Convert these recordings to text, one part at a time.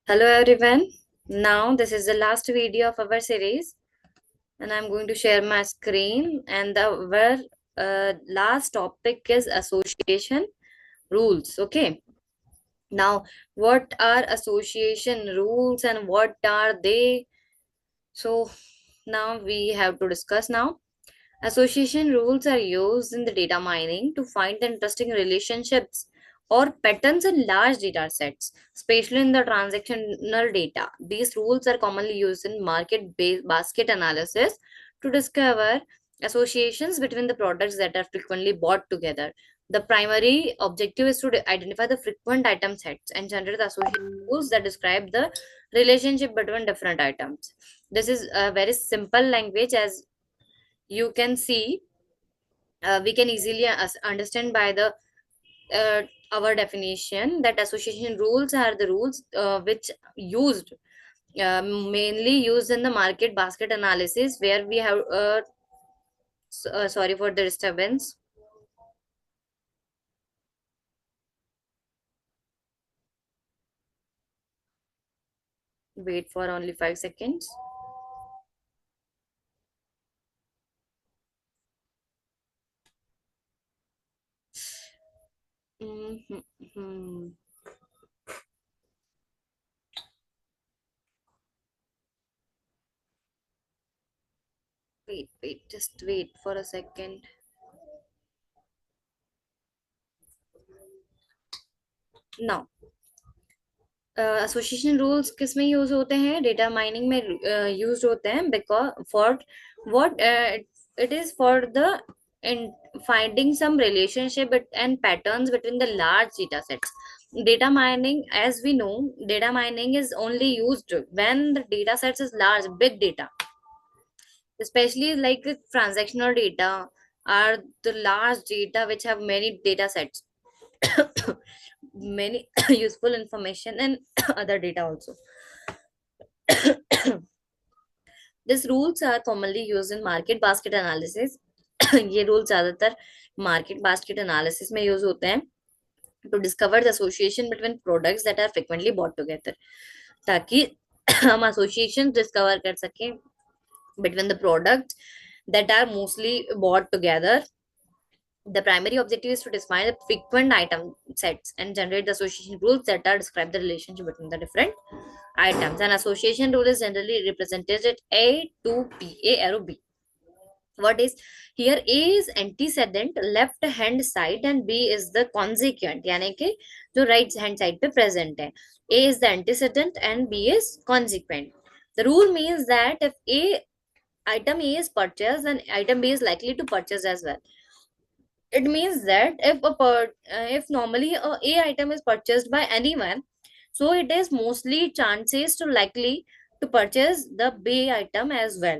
Hello everyone. Now this is the last video of our series and I'm going to share my screen and our last topic is association rules. Okay. Now what are association rules and what are they? So now we have to discuss now. Association rules are used in the data mining to find the interesting relationships or patterns in large data sets, especially in the transactional data. These rules are commonly used in market based basket analysis to discover associations between the products that are frequently bought together. The primary objective is to identify the frequent item sets and generate the association rules that describe the relationship between different items. This is a very simple language. As you can see, we can easily understand by the uh, our definition that association rules are the rules which used mainly used in the market basket analysis where we have sorry for the disturbance. Wait for only 5 seconds. Mhm. Wait, just wait for a second. Now association rules किस में use होते हैं? Data mining में use होते हैं because for what it is for the in finding some relationship and patterns between the large data sets. Data mining, as we know, data mining is only used when the data sets is large, big data, especially like transactional data are the large data which have many data sets, many useful information and other data also. These rules are commonly used in market basket analysis. ये rule ज्यादातर market basket analysis में use होते हैं to discover the association between products that are frequently bought together, ताकि हम association discover कर सकें between the products that are mostly bought together. The primary objective is to define the frequent item sets and generate the association rules that are describe the relationship between the different items. An association rule is generally represented at A to B, A arrow B. What is here? A is antecedent left hand side and B is the consequent, यानी कि जो right hand side पे present है. A is the antecedent and B is consequent. The rule means that if item A is purchased, then item B is likely to purchase as well. It means that if normally a item is purchased by anyone, so it is mostly chances to likely to purchase the B item as well.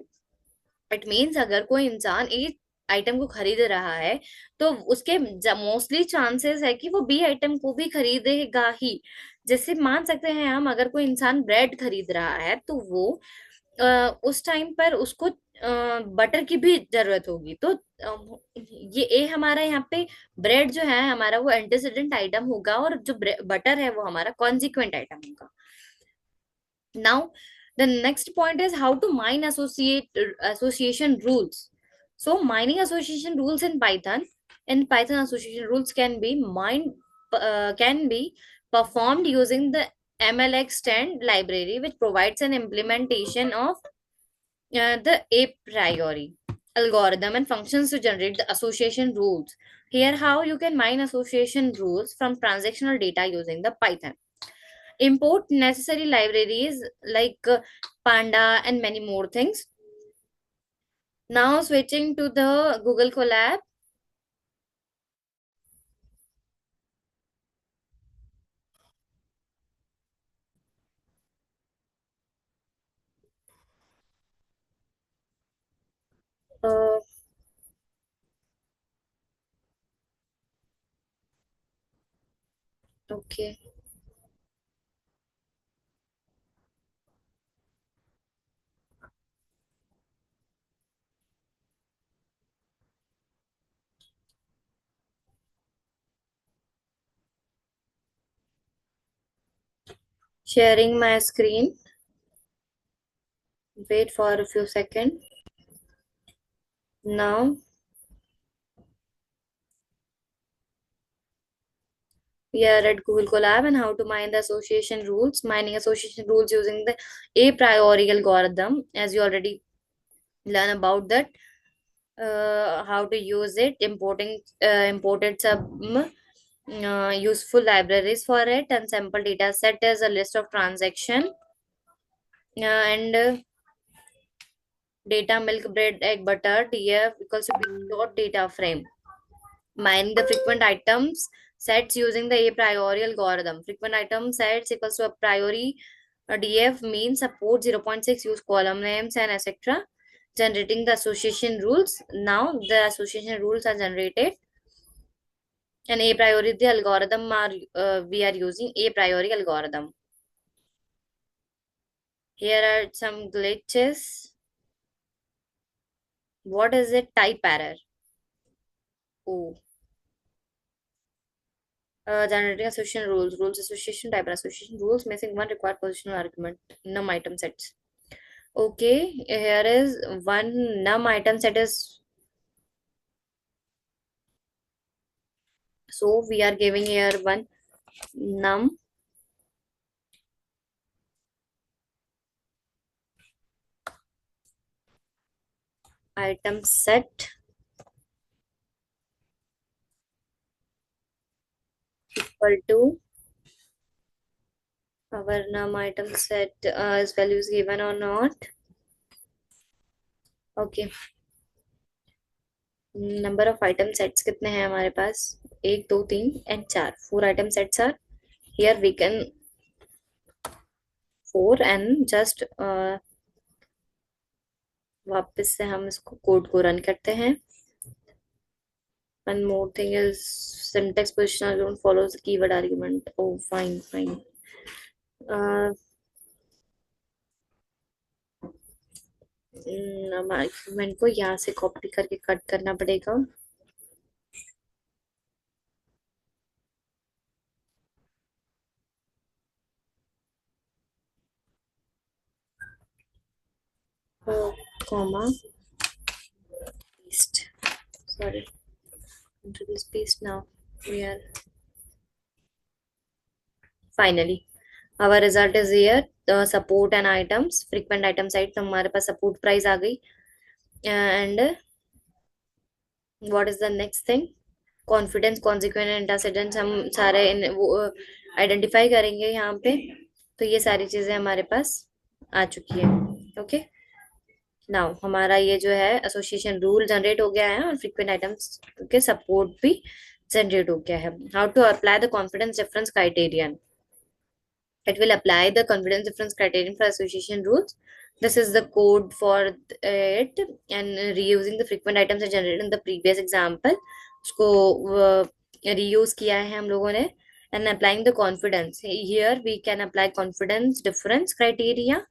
It means अगर कोई इंसान ए item को खरीद रहा है तो उसके mostly chances है कि वो बी आइटम को भी खरीदेगा ही. जैसे मान सकते हैं हम, अगर कोई इंसान ब्रेड खरीद रहा है तो वो उस टाइम पर उसको बटर की भी जरूरत होगी. तो ये ए हमारा यहाँ पे ब्रेड जो है हमारा वो एंटीसीडेंट आइटम होगा और जो बटर है वो हमारा कॉन्सिक्वेंट आइटम होगा. Now the next point is how to mine association rules. So mining association rules in Python association rules can be performed using the MLextend library, which provides an implementation of the a priori algorithm and functions to generate the association rules. Here how you can mine association rules from transactional data using the Python. Import necessary libraries like Panda and many more things. Now switching to the Google Colab. Uh, okay. Sharing my screen. Wait for a few seconds. Now we are at Google Colab and how to mine the association rules. Mining association rules using the a priori algorithm. As you already learn about that, how to use it, imported some useful libraries for it, and sample data set is a list of transaction, and data milk bread egg butter df equals to b dot data frame. Mining the frequent items sets using the a priori algorithm. Frequent item sets equals to a priori df means support 0.6 use column names and etc. Generating the association rules. Now the association rules are generated, and a priori the algorithm are we are using a priori algorithm. Here are some glitches. What is it? Type error. Oh, generating association rules. Rules association type and association rules missing one required positional argument. Num item sets. Okay, here is one num item set is, so we are giving here one num item set equal to our num item set is values given or not. Okay, number of item sets कितने हैं हमारे पास? एक दो तीन and चार. Four item sets are here. We can for and just वापस से हम इसको कोड को रन करते हैं. one more thing is syntax position argument follows the keyword argument. Oh, fine. Argument को यहाँ से कॉपी करके कट करना पड़ेगा. Comma paste. Sorry, introduce paste now. We are finally our result is here. The support and items frequent item site, तो हमारे पास support price आ गई. And what is the next thing? Confidence consequent antecedents हम सारे identify करेंगे यहाँ पे. तो ये सारी चीजें हमारे पास आ चुकी है. ओके, नाउ हमारा ये जो है एसोसिएशन रूल जनरेट हो गया है और फ्रीक्वेंट आइटम्स के सपोर्ट भी जनरेट हो गया है. How to apply the confidence difference criterion. It will apply the confidence difference criterion for association rules. This is the code for it, and reusing the frequent items are generated in the previous example. उसको reuse किया है हम लोगों ने. And applying the confidence. Here we can apply confidence difference criteria.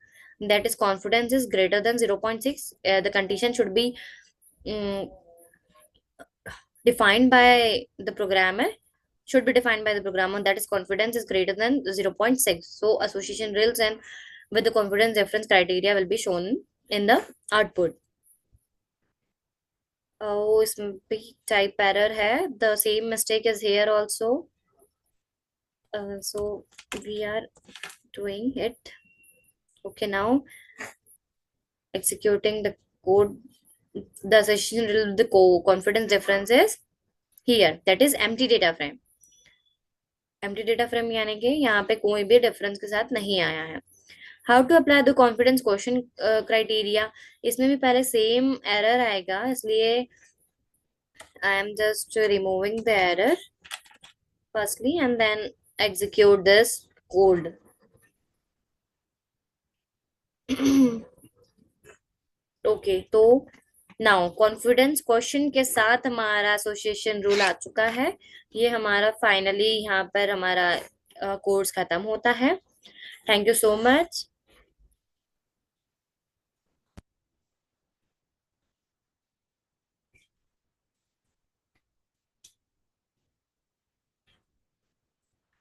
That is, confidence is greater than 0.6. The condition should be um, defined by the programmer. Should be defined by the programmer, that is confidence is greater than 0.6. So association rules and with the confidence reference criteria will be shown in the output. Oh, इसमें भी type error है. The same mistake is here also. So we are doing it. Okay, now executing the code. The association rule, the confidence difference is here. That is empty data frame. Empty data frame यानी कि यहाँ पे कोई भी difference के साथ नहीं आया है. How to apply the confidence question criteria. इसमें भी पहले सेम एरर आएगा, इसलिए I am just removing the error firstly and then execute this code. Okay, तो नाउ कॉन्फिडेंस क्वेश्चन के साथ हमारा एसोसिएशन रूल आ चुका है. ये हमारा फाइनली यहाँ पर हमारा कोर्स खत्म होता है. Thank you so much.